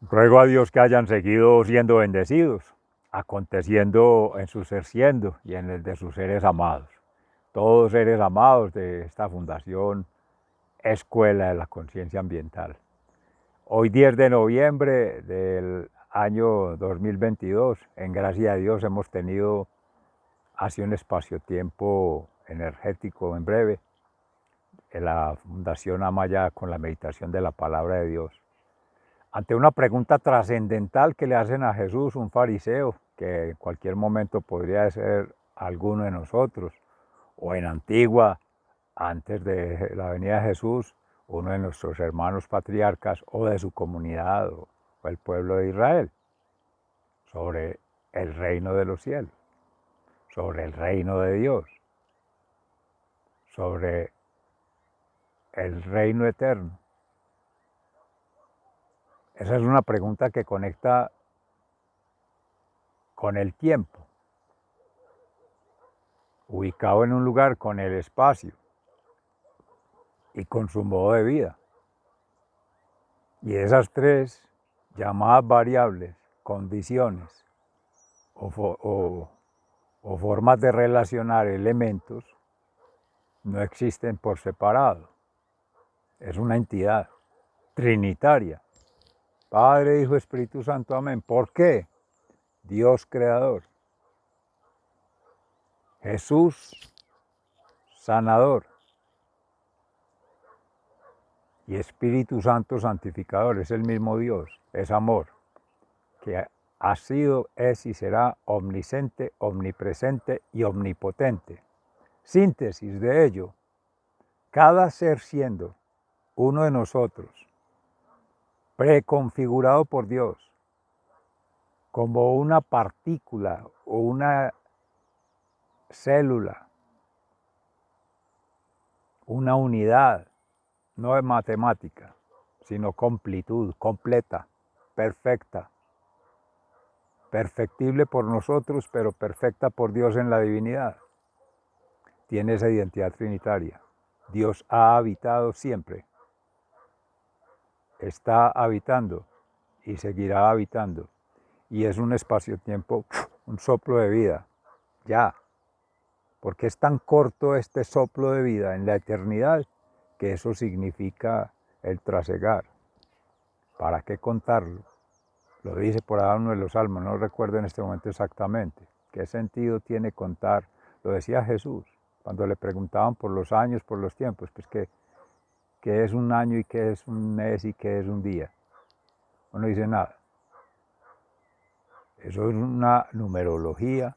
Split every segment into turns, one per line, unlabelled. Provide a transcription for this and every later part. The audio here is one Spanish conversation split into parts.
Ruego a Dios que hayan seguido siendo bendecidos, aconteciendo en su ser siendo y en el de sus seres amados. Todos seres amados de esta fundación Escuela de la Conciencia Ambiental. Hoy 10 de noviembre del año 2022, en gracia de Dios hemos tenido hace un espacio-tiempo energético en breve en la Fundación Amaya con la meditación de la Palabra de Dios. Ante una pregunta trascendental que le hacen a Jesús, un fariseo, que en cualquier momento podría ser alguno de nosotros, o en Antigua, antes de la venida de Jesús, uno de nuestros hermanos patriarcas o de su comunidad o el pueblo de Israel, sobre el reino de los cielos, sobre el reino de Dios, sobre el reino eterno. Esa es una pregunta que conecta con el tiempo, ubicado en un lugar con el espacio y con su modo de vida. Y esas tres llamadas variables, condiciones o formas de relacionar elementos, no existen por separado. Es una entidad trinitaria. Padre, Hijo, Espíritu Santo, amén. ¿Por qué? Dios creador. Jesús sanador. Y Espíritu Santo santificador. Es el mismo Dios. Es amor. Que ha sido, es y será omnisciente, omnipresente y omnipotente. Síntesis de ello. Cada ser siendo uno de nosotros, preconfigurado por Dios, como una partícula o una célula, una unidad, no es matemática, sino completud, completa, perfecta, perfectible por nosotros, pero perfecta por Dios en la divinidad. Tiene esa identidad trinitaria. Dios ha habitado siempre, está habitando y seguirá habitando. Y es un espacio-tiempo, un soplo de vida, ya. Porque es tan corto este soplo de vida en la eternidad que eso significa el trasegar. ¿Para qué contarlo? Lo dice por ahí uno de los salmos, no recuerdo en este momento exactamente. ¿Qué sentido tiene contar? Lo decía Jesús, cuando le preguntaban por los años, por los tiempos, pues qué es un año y qué es un mes y qué es un día. Uno dice nada. Eso es una numerología,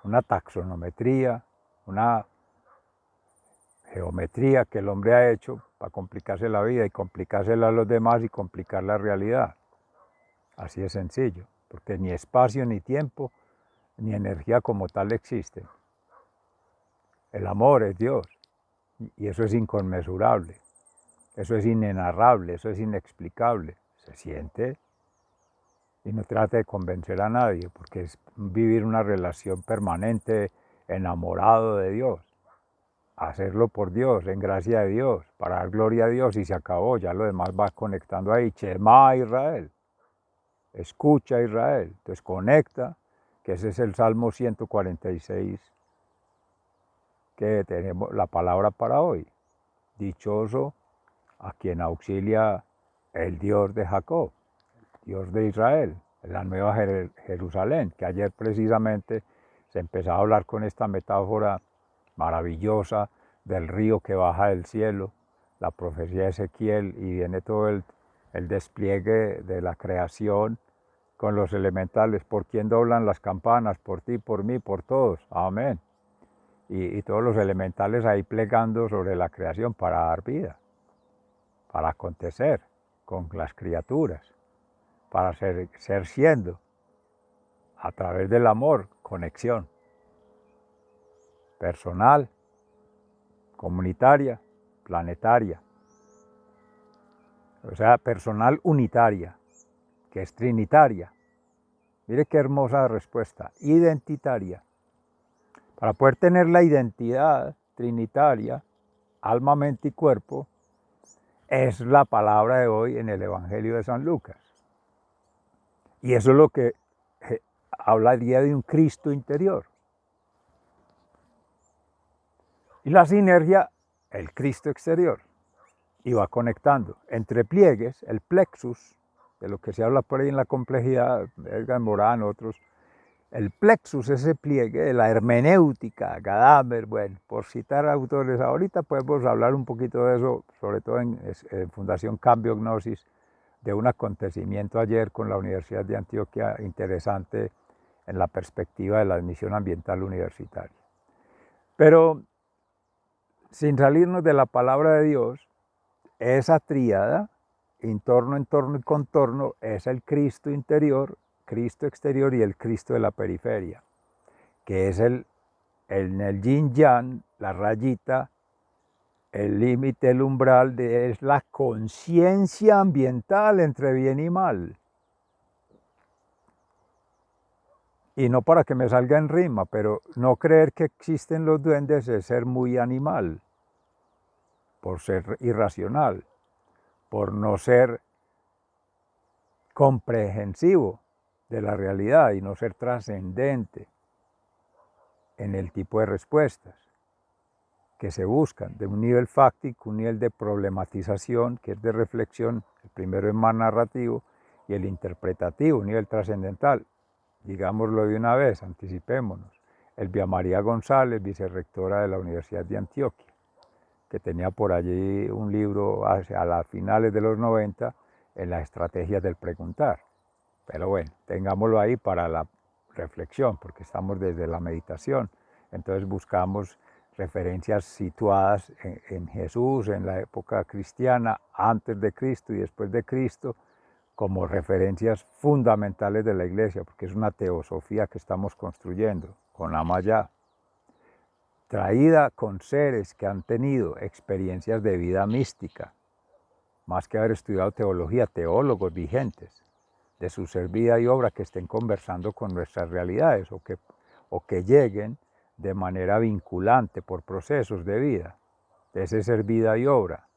una taxonometría, una geometría que el hombre ha hecho para complicarse la vida y complicársela a los demás y complicar la realidad. Así es sencillo, porque ni espacio, ni tiempo, ni energía como tal existen. El amor es Dios y eso es inconmensurable, eso es inenarrable, eso es inexplicable. Se siente y no trate de convencer a nadie, porque es vivir una relación permanente, enamorado de Dios. Hacerlo por Dios, en gracia de Dios, para dar gloria a Dios y se acabó, ya lo demás va conectando ahí. Shema Israel, escucha Israel, entonces conecta, que ese es el Salmo 146, que tenemos la palabra para hoy. Dichoso a quien auxilia el Dios de Jacob, Dios de Israel, la nueva Jerusalén, que ayer precisamente se empezaba a hablar con esta metáfora maravillosa del río que baja del cielo, la profecía de Ezequiel, y viene todo el despliegue de la creación con los elementales. ¿Por quién doblan las campanas? Por ti, por mí, por todos. Amén. Y todos los elementales ahí plegando sobre la creación para dar vida, para acontecer con las criaturas, para ser siendo, a través del amor, conexión personal, comunitaria, planetaria. O sea, personal unitaria, que es trinitaria. Mire qué hermosa respuesta, identitaria. Para poder tener la identidad trinitaria, alma, mente y cuerpo, es la palabra de hoy en el Evangelio de San Lucas. Y eso es lo que hablaría de un Cristo interior. Y la sinergia, el Cristo exterior. Y va conectando entre pliegues, el plexus, de lo que se habla por ahí en la complejidad, Edgar Morán, otros, el plexus, ese pliegue de la hermenéutica, Gadamer, bueno, por citar autores, ahorita podemos hablar un poquito de eso, sobre todo en Fundación Cambio Gnosis, de un acontecimiento ayer con la Universidad de Antioquia interesante en la perspectiva de la admisión ambiental universitaria. Pero sin salirnos de la palabra de Dios, esa tríada, entorno, entorno y contorno, es el Cristo interior, Cristo exterior y el Cristo de la periferia, que es en el yin yang, la rayita, el límite, el umbral, es la conciencia ambiental entre bien y mal. Y no para que me salga en rima, pero no creer que existen los duendes es ser muy animal, por ser irracional, por no ser comprehensivo de la realidad y no ser trascendente en el tipo de respuestas que se buscan, de un nivel fáctico, un nivel de problematización, que es de reflexión, el primero es más narrativo, y el interpretativo, un nivel trascendental. Digámoslo de una vez, anticipémonos. Elvia María González, vicerrectora de la Universidad de Antioquia, que tenía por allí un libro a las finales de los 90 en las estrategias del preguntar. Pero bueno, tengámoslo ahí para la reflexión, porque estamos desde la meditación. Entonces buscamos referencias situadas en Jesús, en la época cristiana, antes de Cristo y después de Cristo, como referencias fundamentales de la Iglesia, porque es una teosofía que estamos construyendo con Amaya, traída con seres que han tenido experiencias de vida mística, más que haber estudiado teología, teólogos vigentes, de su ser vida y obra, que estén conversando con nuestras realidades o que lleguen de manera vinculante por procesos de vida, de ese ser vida y obra,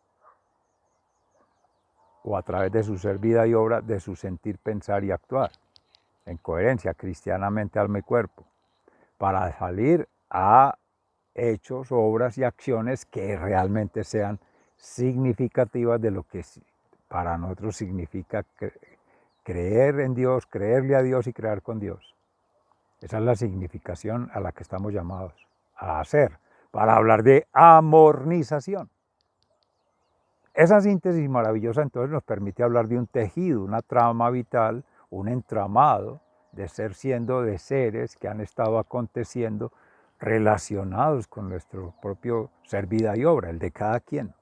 o a través de su ser vida y obra, de su sentir, pensar y actuar, en coherencia cristianamente alma y cuerpo, para salir a hechos, obras y acciones que realmente sean significativas de lo que para nosotros significa creer en Dios, creerle a Dios y crear con Dios. Esa es la significación a la que estamos llamados a hacer, para hablar de amornización. Esa síntesis maravillosa entonces nos permite hablar de un tejido, una trama vital, un entramado de ser siendo, de seres que han estado aconteciendo relacionados con nuestro propio ser, vida y obra, el de cada quien.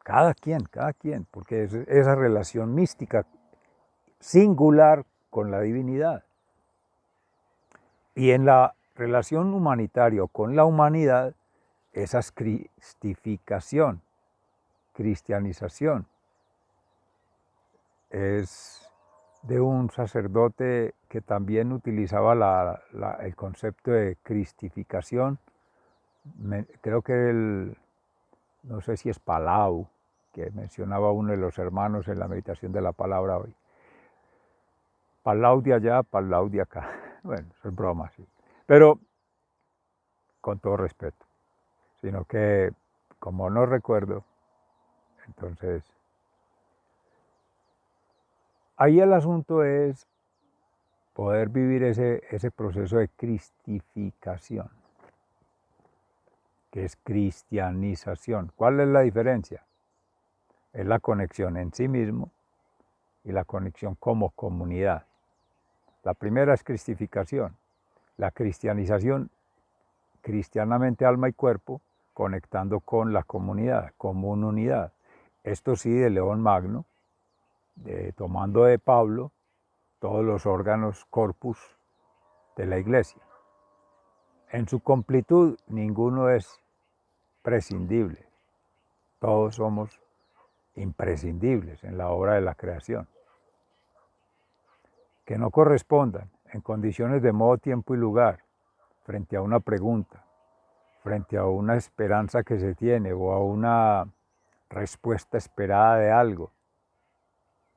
Cada quien, porque es esa relación mística singular con la divinidad. Y en la relación humanitaria con la humanidad, esa es cristificación, cristianización. Es de un sacerdote que también utilizaba el concepto de cristificación. Creo que no sé si es Palau, que mencionaba uno de los hermanos en la meditación de la palabra hoy. Palau de allá, Palau de acá. Bueno, eso es broma, sí. Pero con todo respeto. Sino que, como no recuerdo, entonces, ahí el asunto es poder vivir ese proceso de cristificación, que es cristianización. ¿Cuál es la diferencia? Es la conexión en sí mismo y la conexión como comunidad. La primera es cristificación. La cristianización, cristianamente alma y cuerpo, conectando con la comunidad, como una unidad. Esto sí, de León Magno, tomando de Pablo todos los órganos corpus de la Iglesia. En su completud, ninguno es prescindible. Todos somos imprescindibles en la obra de la creación. Que no correspondan en condiciones de modo, tiempo y lugar, frente a una pregunta, frente a una esperanza que se tiene o a una respuesta esperada de algo.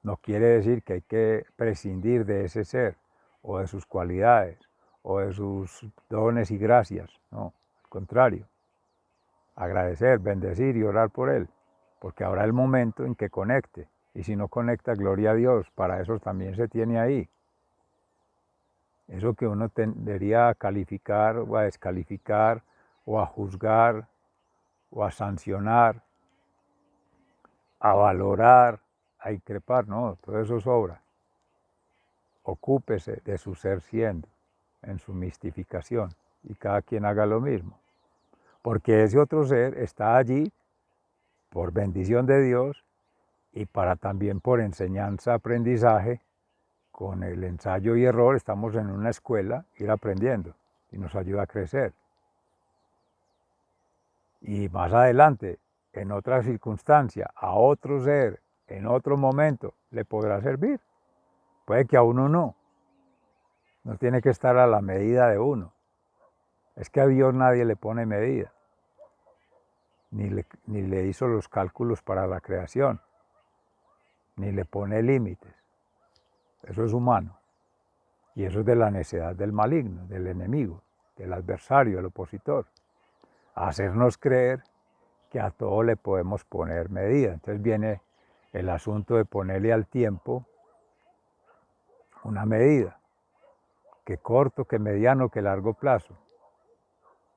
No quiere decir que hay que prescindir de ese ser, o de sus cualidades, o de sus dones y gracias. No, al contrario. Agradecer, bendecir y orar por él, porque habrá el momento en que conecte. Y si no conecta, gloria a Dios, para eso también se tiene ahí. Eso que uno tendería a calificar o a descalificar o a juzgar o a sancionar, a valorar, a increpar, no, todo eso sobra. Ocúpese de su ser siendo, en su mistificación, y cada quien haga lo mismo. Porque ese otro ser está allí por bendición de Dios y para también por enseñanza, aprendizaje, con el ensayo y error estamos en una escuela, ir aprendiendo y nos ayuda a crecer. Y más adelante, en otra circunstancia, a otro ser, en otro momento, le podrá servir. Puede que a uno no. No tiene que estar a la medida de uno. Es que a Dios nadie le pone medida, ni le hizo los cálculos para la creación, ni le pone límites. Eso es humano. Y eso es de la necedad del maligno, del enemigo, del adversario, del opositor. Hacernos creer que a todo le podemos poner medida. Entonces viene el asunto de ponerle al tiempo una medida, que corto, que mediano, que largo plazo.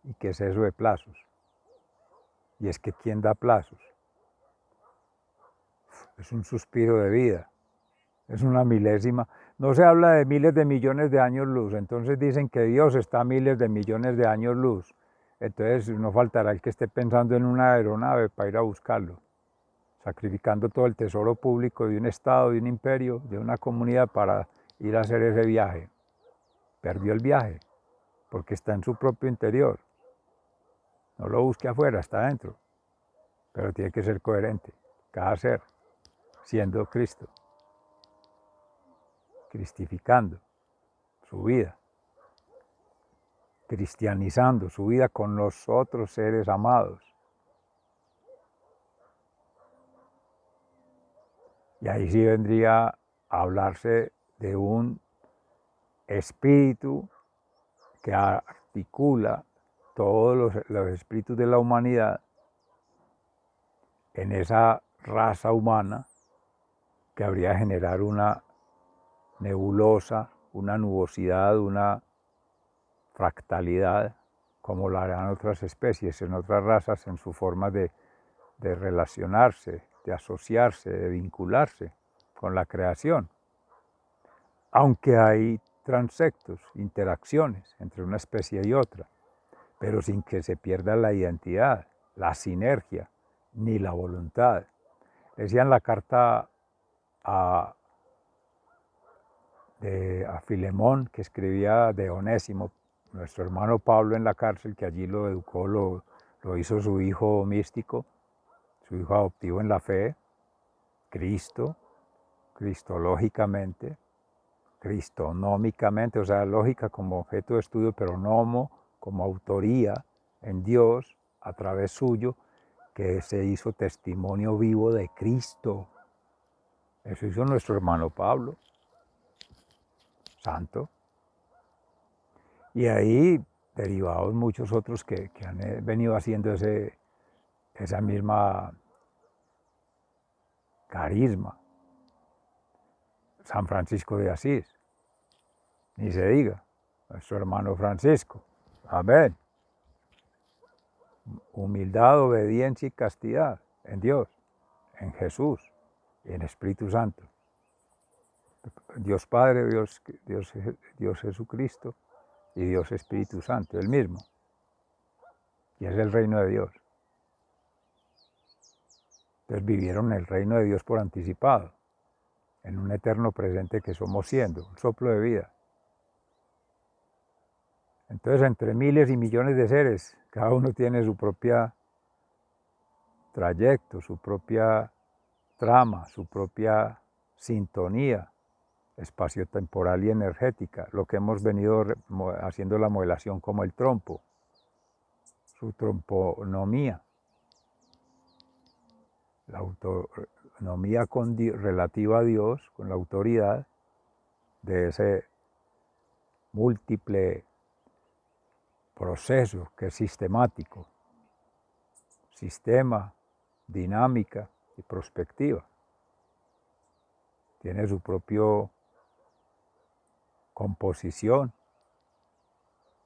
¿Y qué es eso de plazos? Y es que ¿quién da plazos? Es un suspiro de vida, es una milésima. No se habla de miles de millones de años luz, entonces dicen que Dios está a miles de millones de años luz. Entonces no faltará el que esté pensando en una aeronave para ir a buscarlo, sacrificando todo el tesoro público de un estado, de un imperio, de una comunidad para ir a hacer ese viaje. Perdió el viaje, porque está en su propio interior. No lo busque afuera, está adentro. Pero tiene que ser coherente, cada ser, siendo Cristo, cristificando su vida, cristianizando su vida con los otros seres amados. Y ahí sí vendría a hablarse de un espíritu que articula todos los espíritus de la humanidad en esa raza humana que habría de generar una nebulosa, una nubosidad, una fractalidad, como lo harán otras especies, en otras razas, en su forma de relacionarse, de asociarse, de vincularse con la creación. Aunque hay transectos, interacciones entre una especie y otra, pero sin que se pierda la identidad, la sinergia, ni la voluntad. Decía en la carta a Filemón, que escribía de Onésimo, nuestro hermano Pablo en la cárcel, que allí lo educó, lo hizo su hijo místico, su hijo adoptivo en la fe, Cristo, cristológicamente, cristonómicamente, o sea, lógica como objeto de estudio, pero nomo como autoría en Dios, a través suyo, que se hizo testimonio vivo de Cristo. Eso hizo nuestro hermano Pablo, santo. Y ahí derivados muchos otros que han venido haciendo esa misma carisma. San Francisco de Asís, ni se diga, nuestro hermano Francisco. Amén. Humildad, obediencia y castidad en Dios, en Jesús y en Espíritu Santo. Dios Padre, Dios Jesucristo y Dios Espíritu Santo, el mismo. Y es el reino de Dios. Entonces vivieron el reino de Dios por anticipado, en un eterno presente que somos siendo, un soplo de vida. Entonces, entre miles y millones de seres, cada uno tiene su propia trayecto, su propia trama, su propia sintonía espaciotemporal y energética, lo que hemos venido haciendo la modelación como el trompo, su tromponomía, la autonomía relativa a Dios, con la autoridad de ese múltiple proceso que es sistemático, sistema, dinámica y prospectiva. Tiene su propia composición,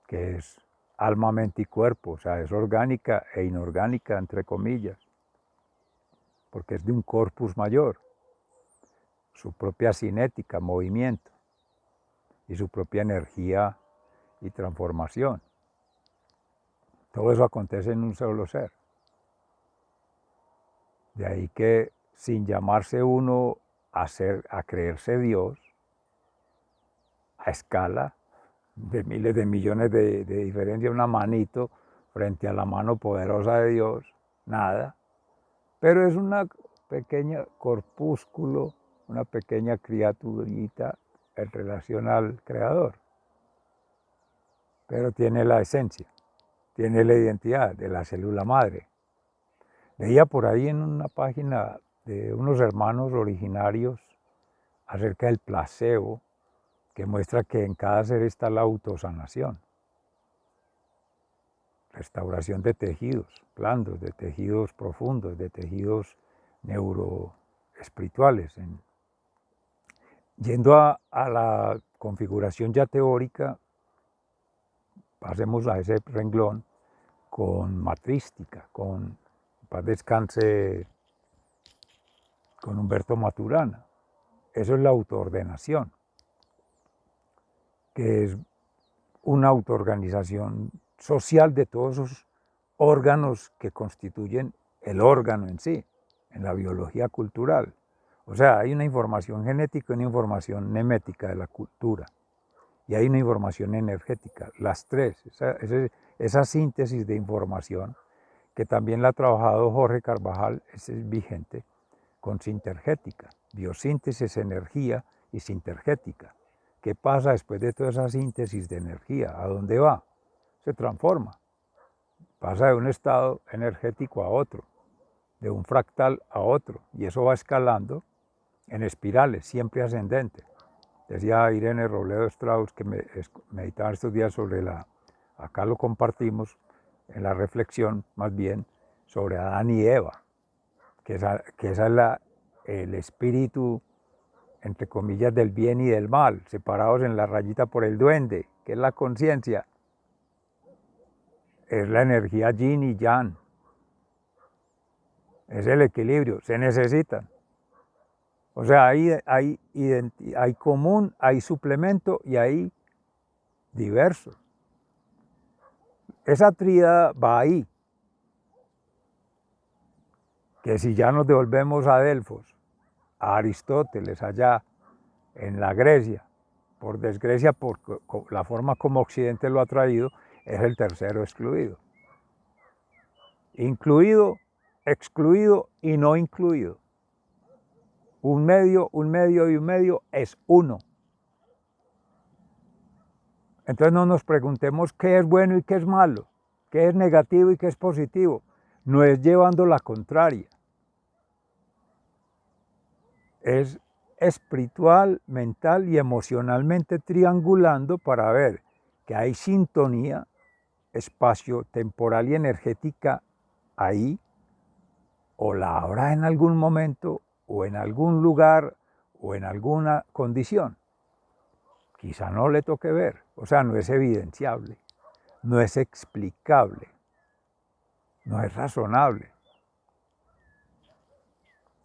que es alma, mente y cuerpo, o sea, es orgánica e inorgánica, entre comillas, porque es de un corpus mayor, su propia cinética, movimiento, y su propia energía y transformación. Todo eso acontece en un solo ser. De ahí que, sin llamarse uno a creerse Dios, a escala de miles de millones de diferencia, una manito frente a la mano poderosa de Dios, nada. Pero es una pequeña corpúsculo, una pequeña criaturita en relación al Creador. Pero tiene la esencia, tiene la identidad de la célula madre. Veía por ahí en una página de unos hermanos originarios acerca del placebo, que muestra que en cada ser está la autosanación, restauración de tejidos blandos, de tejidos profundos, de tejidos neuroespirituales. Yendo a la configuración ya teórica, pasemos a ese renglón con matrística, con paz descanse, con Humberto Maturana. Eso es la autoordenación, que es una autoorganización social de todos esos órganos que constituyen el órgano en sí, en la biología cultural. O sea, hay una información genética y una información nemética de la cultura, y hay una información energética, las tres, esa síntesis de información, que también la ha trabajado Jorge Carvajal, es vigente, con sintergética, biosíntesis, energía y sintergética. ¿Qué pasa después de toda esa síntesis de energía? ¿A dónde va? Se transforma, pasa de un estado energético a otro, de un fractal a otro, y eso va escalando en espirales, siempre ascendente. Decía Irene Robledo Strauss, que meditaba estos días sobre acá lo compartimos, en la reflexión más bien, sobre Adán y Eva, que esa es el espíritu, entre comillas, del bien y del mal, separados en la rayita por el duende, que es la conciencia, es la energía yin y yang, es el equilibrio, se necesitan. O sea, hay común, hay suplemento y hay diverso. Esa tríada va ahí, que si ya nos devolvemos a Delfos, a Aristóteles, allá en la Grecia, por desgracia, por la forma como Occidente lo ha traído, es el tercero excluido. Incluido, excluido y no incluido. Un medio y un medio es uno. Entonces no nos preguntemos qué es bueno y qué es malo, qué es negativo y qué es positivo. No es llevando la contraria. Es espiritual, mental y emocionalmente triangulando para ver que hay sintonía espacio temporal y energética ahí, o la habrá en algún momento, o en algún lugar, o en alguna condición. Quizá no le toque ver, o sea, no es evidenciable, no es explicable, no es razonable,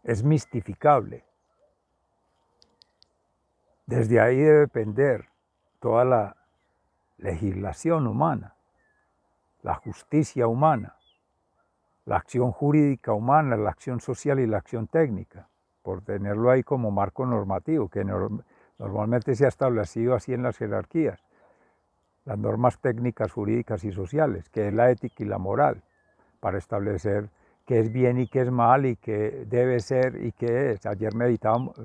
es mistificable. Desde ahí debe depender toda la legislación humana, la justicia humana, la acción jurídica humana, la acción social y la acción técnica, por tenerlo ahí como marco normativo, que normalmente se ha establecido así en las jerarquías, las normas técnicas, jurídicas y sociales, que es la ética y la moral, para establecer qué es bien y qué es mal y qué debe ser y qué es. Ayer meditábamos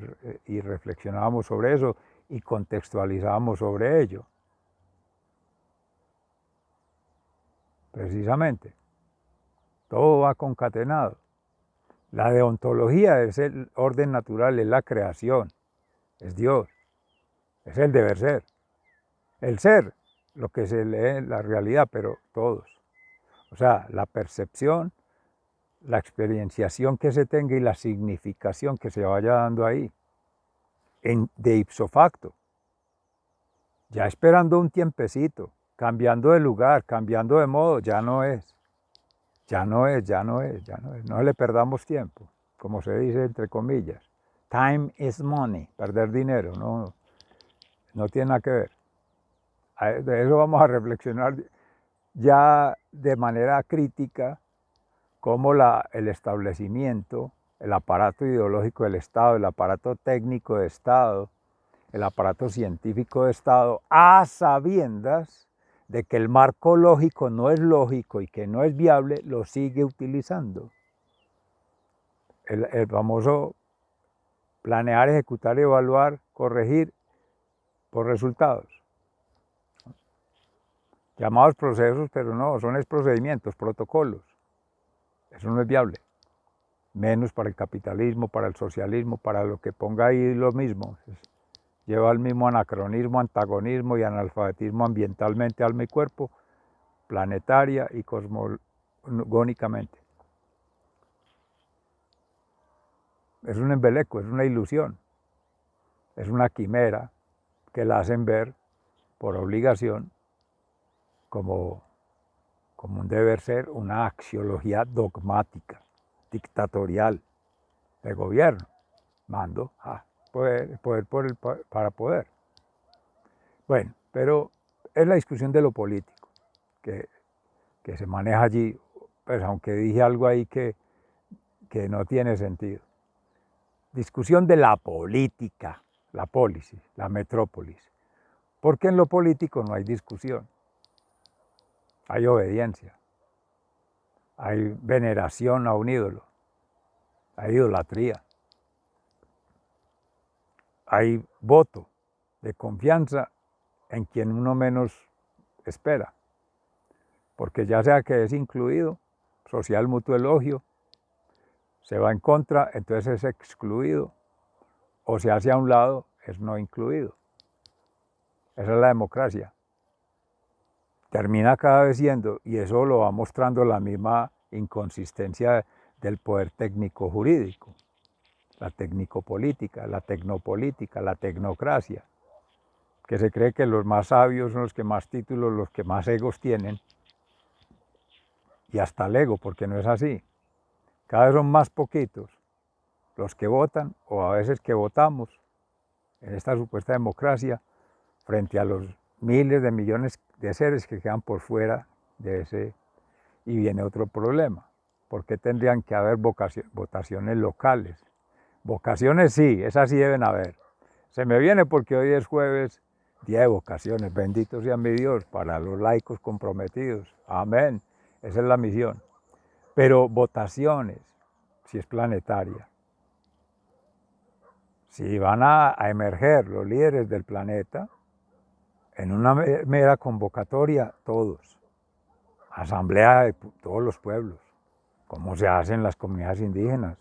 y reflexionábamos sobre eso y contextualizábamos sobre ello. Precisamente, todo va concatenado. La deontología es el orden natural, es la creación, es Dios, es el deber ser. El ser, lo que se lee en la realidad, pero todos. O sea, la percepción, la experienciación que se tenga y la significación que se vaya dando ahí, de ipso facto. Ya esperando un tiempecito, cambiando de lugar, cambiando de modo, ya no es. Ya no es, ya no es, ya no es. No le perdamos tiempo, como se dice entre comillas. Time is money, perder dinero, no, no tiene nada que ver. De eso vamos a reflexionar ya de manera crítica, cómo el establecimiento, el aparato ideológico del Estado, el aparato técnico de Estado, el aparato científico de Estado, a sabiendas de que el marco lógico no es lógico y que no es viable, lo sigue utilizando. El famoso planear, ejecutar, evaluar, corregir por resultados. Llamados procesos, pero no, son procedimientos, protocolos. Eso no es viable. Menos para el capitalismo, para el socialismo, para lo que ponga ahí lo mismo. Lleva al mismo anacronismo, antagonismo y analfabetismo ambientalmente, alma y cuerpo, planetaria y cosmogónicamente. Es un embeleco, es una ilusión, es una quimera que la hacen ver por obligación como un deber ser, una axiología dogmática, dictatorial, de gobierno. Mando, poder para poder. Bueno, pero es la discusión de lo político que se maneja allí, pues aunque dije algo ahí que no tiene sentido. Discusión de la política, la pólisis, la metrópolis. Porque en lo político no hay discusión, hay obediencia, hay veneración a un ídolo, hay idolatría, hay voto de confianza en quien uno menos espera, porque ya sea que es incluido, social mutuo elogio, se va en contra, entonces es excluido, o se hace a un lado, es no incluido. Esa es la democracia. Termina cada vez siendo, y eso lo va mostrando la misma inconsistencia del poder técnico jurídico, la tecnicopolítica, la tecnopolítica, la tecnocracia, que se cree que los más sabios son los que más títulos, los que más egos tienen, y hasta el ego, porque no es así. Cada vez son más poquitos los que votan, o a veces que votamos en esta supuesta democracia, frente a los miles de millones de seres que quedan por fuera de ese. Y viene otro problema. ¿Por qué tendrían que haber votaciones locales? Vocaciones sí, esas sí deben haber. Se me viene porque hoy es jueves, día de vocaciones. Bendito sea mi Dios para los laicos comprometidos. Amén. Esa es la misión. Pero votaciones, si es planetaria. Si van a emerger los líderes del planeta, en una mera convocatoria, todos. Asamblea de todos los pueblos, como se hace en las comunidades indígenas,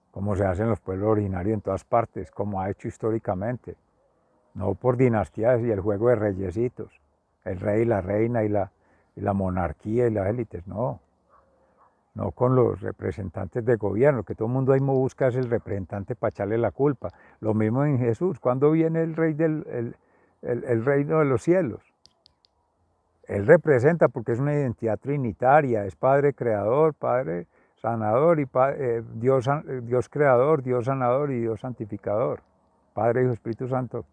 como se hace en los pueblos originarios en todas partes, como ha hecho históricamente, no por dinastías y el juego de reyesitos, el rey, la reina y la monarquía y las élites, no con los representantes de gobierno, que todo el mundo ahí busca es el representante para echarle la culpa. Lo mismo en Jesús, ¿cuándo viene el rey el reino de los cielos? Él representa porque es una identidad trinitaria, es Padre Creador, Padre Sanador y Dios Creador, Dios Sanador y Dios Santificador. Padre, Hijo, Espíritu Santo,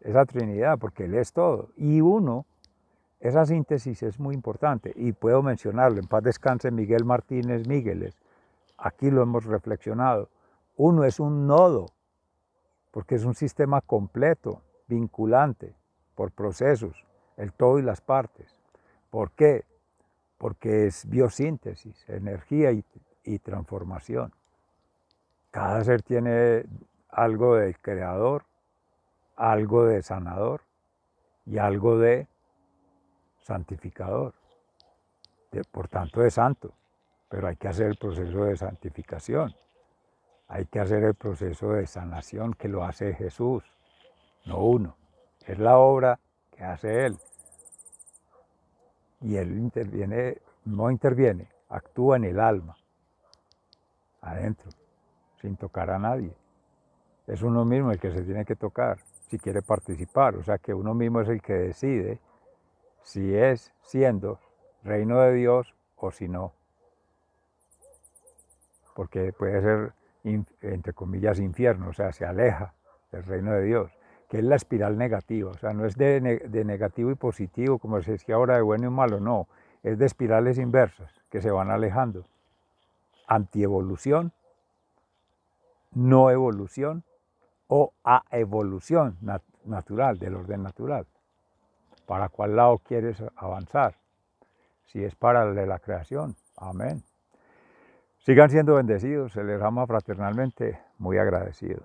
esa Trinidad, porque Él es todo. Y uno, esa síntesis es muy importante y puedo mencionarlo, en paz descanse Miguel Martínez Mígueles, aquí lo hemos reflexionado. Uno es un nodo, porque es un sistema completo, vinculante, por procesos, el todo y las partes. ¿Por qué? Porque es biosíntesis, energía y transformación. Cada ser tiene algo de creador, algo de sanador y algo de santificador, por tanto de santo, pero hay que hacer el proceso de santificación, hay que hacer el proceso de sanación que lo hace Jesús, no uno. Es la obra que hace Él. Y Él interviene, no interviene, actúa en el alma, adentro, sin tocar a nadie. Es uno mismo el que se tiene que tocar si quiere participar, o sea que uno mismo es el que decide si es siendo reino de Dios o si no. Porque puede ser, entre comillas, infierno, o sea, se aleja del reino de Dios, que es la espiral negativa, o sea, no es de negativo y positivo, como se decía ahora, de bueno y malo, no, es de espirales inversas que se van alejando. Antievolución, no evolución o a evolución natural, del orden natural. ¿Para cuál lado quieres avanzar? Si es para el de la creación, amén. Sigan siendo bendecidos, se les ama fraternalmente, muy agradecido.